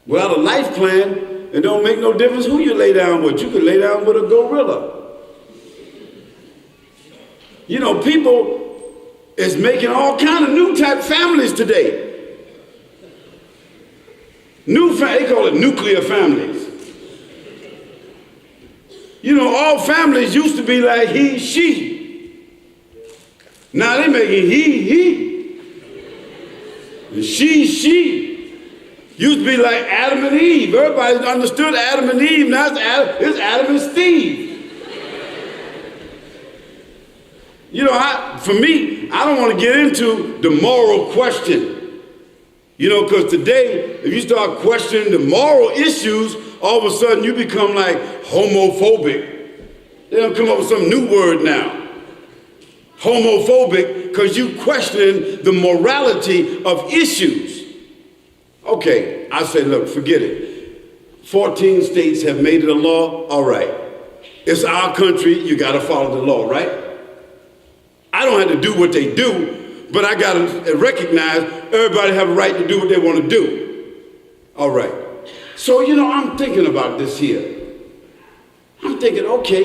Without a life plan, it don't make no difference who you lay down with. You can lay down with a gorilla. You know, people is making all kind of new type families today. They call it nuclear families. You know, all families used to be like he, she. Now they making he, and she. Used to be like Adam and Eve. Everybody understood Adam and Eve. Now it's Adam and Steve. You know, for me, I don't want to get into the moral question. You know, because today, if you start questioning the moral issues, all of a sudden you become like homophobic. They don't come up with some new word now. Homophobic, because you question the morality of issues. Okay, I say, look, forget it. 14 states have made it a law, all right. It's our country, you gotta follow the law, right? I don't have to do what they do, but I gotta recognize everybody have a right to do what they wanna do. All right. So, you know, I'm thinking about this here. I'm thinking, okay,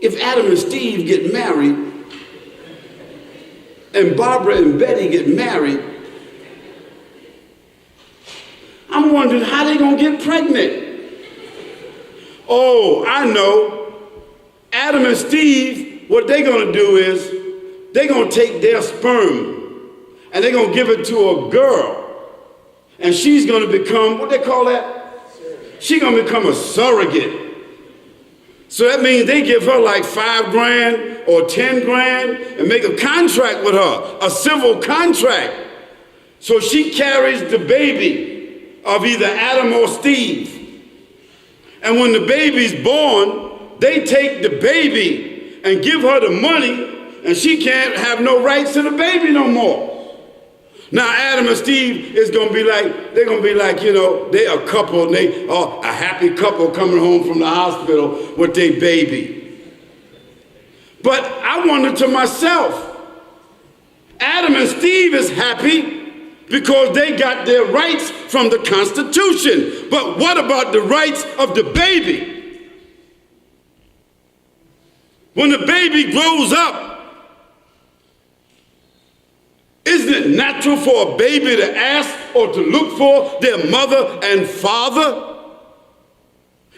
if Adam and Steve get married, and Barbara and Betty get married, I'm wondering how they gonna get pregnant. Oh, I know. Adam and Steve, what they gonna do is, they're gonna take their sperm and they're gonna give it to a girl. And she's gonna become, what they call that? She's gonna become a surrogate. So that means they give her like $5,000 or $10,000 and make a contract with her, a civil contract. So she carries the baby of either Adam or Steve. And when the baby's born, they take the baby and give her the money, and she can't have no rights to the baby no more. Now Adam and Steve is gonna be like, they're gonna be like, you know, they a couple, and they are a happy couple coming home from the hospital with their baby. But I wonder to myself, Adam and Steve is happy because they got their rights from the Constitution. But what about the rights of the baby? When the baby grows up, isn't it natural for a baby to ask or to look for their mother and father?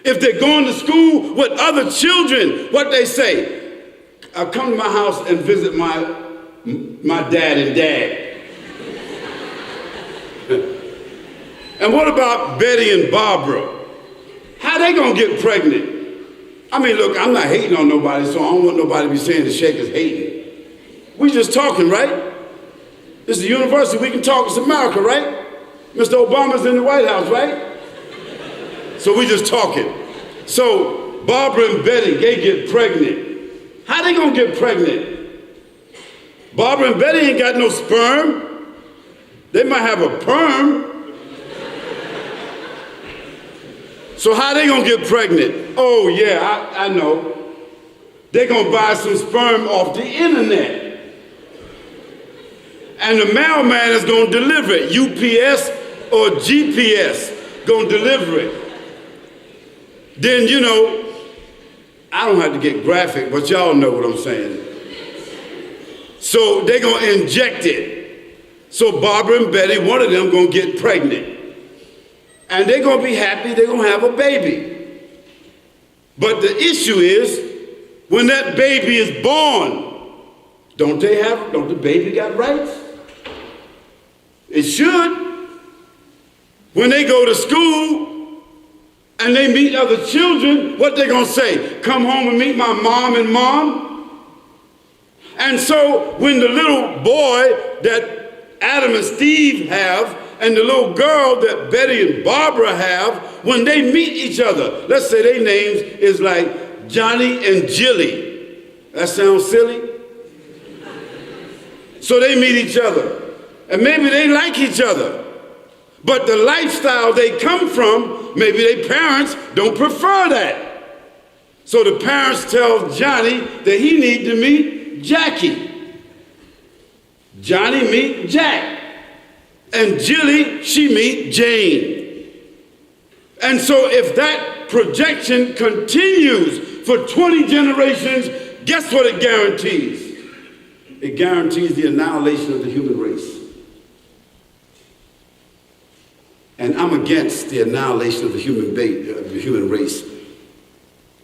If they're going to school with other children, what they say, come to my house and visit my dad and dad. And what about Betty and Barbara? How they gonna get pregnant? I mean, look, I'm not hating on nobody, so I don't want nobody to be saying the Sheikh is hating. We just talking, right? This is a university, we can talk, it's America, right? Mr. Obama's in the White House, right? So we just talking. So Barbara and Betty, they get pregnant. How they gonna get pregnant? Barbara and Betty ain't got no sperm. They might have a perm. So how they gonna get pregnant? Oh yeah, I know. They gonna buy some sperm off the internet. And the mailman is gonna deliver it. UPS or GPS gonna deliver it. Then, you know, I don't have to get graphic, but y'all know what I'm saying. So they gonna inject it. So Barbara and Betty, one of them gonna get pregnant. And they're gonna be happy, they're gonna have a baby. But the issue is, when that baby is born, don't the baby got rights? It should. When they go to school and they meet other children, what they gonna say? Come home and meet my mom and mom? And so when the little boy that Adam and Steve have and the little girl that Betty and Barbara have, when they meet each other, let's say their names is like Johnny and Jilly. That sounds silly? So they meet each other. And maybe they like each other. But the lifestyle they come from, maybe their parents don't prefer that. So the parents tell Johnny that he needs to meet Jackie. Johnny meet Jack. And Jilly, she meet Jane. And so if that projection continues for 20 generations, guess what it guarantees? It guarantees the annihilation of the human race. And I'm against the annihilation of the human race.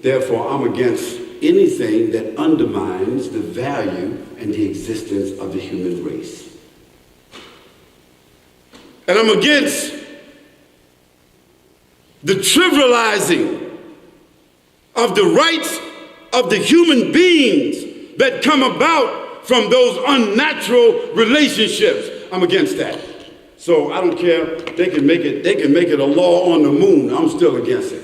Therefore, I'm against anything that undermines the value and the existence of the human race. And I'm against the trivializing of the rights of the human beings that come about from those unnatural relationships. I'm against that. So I don't care. They can make it a law on the moon. I'm still against it.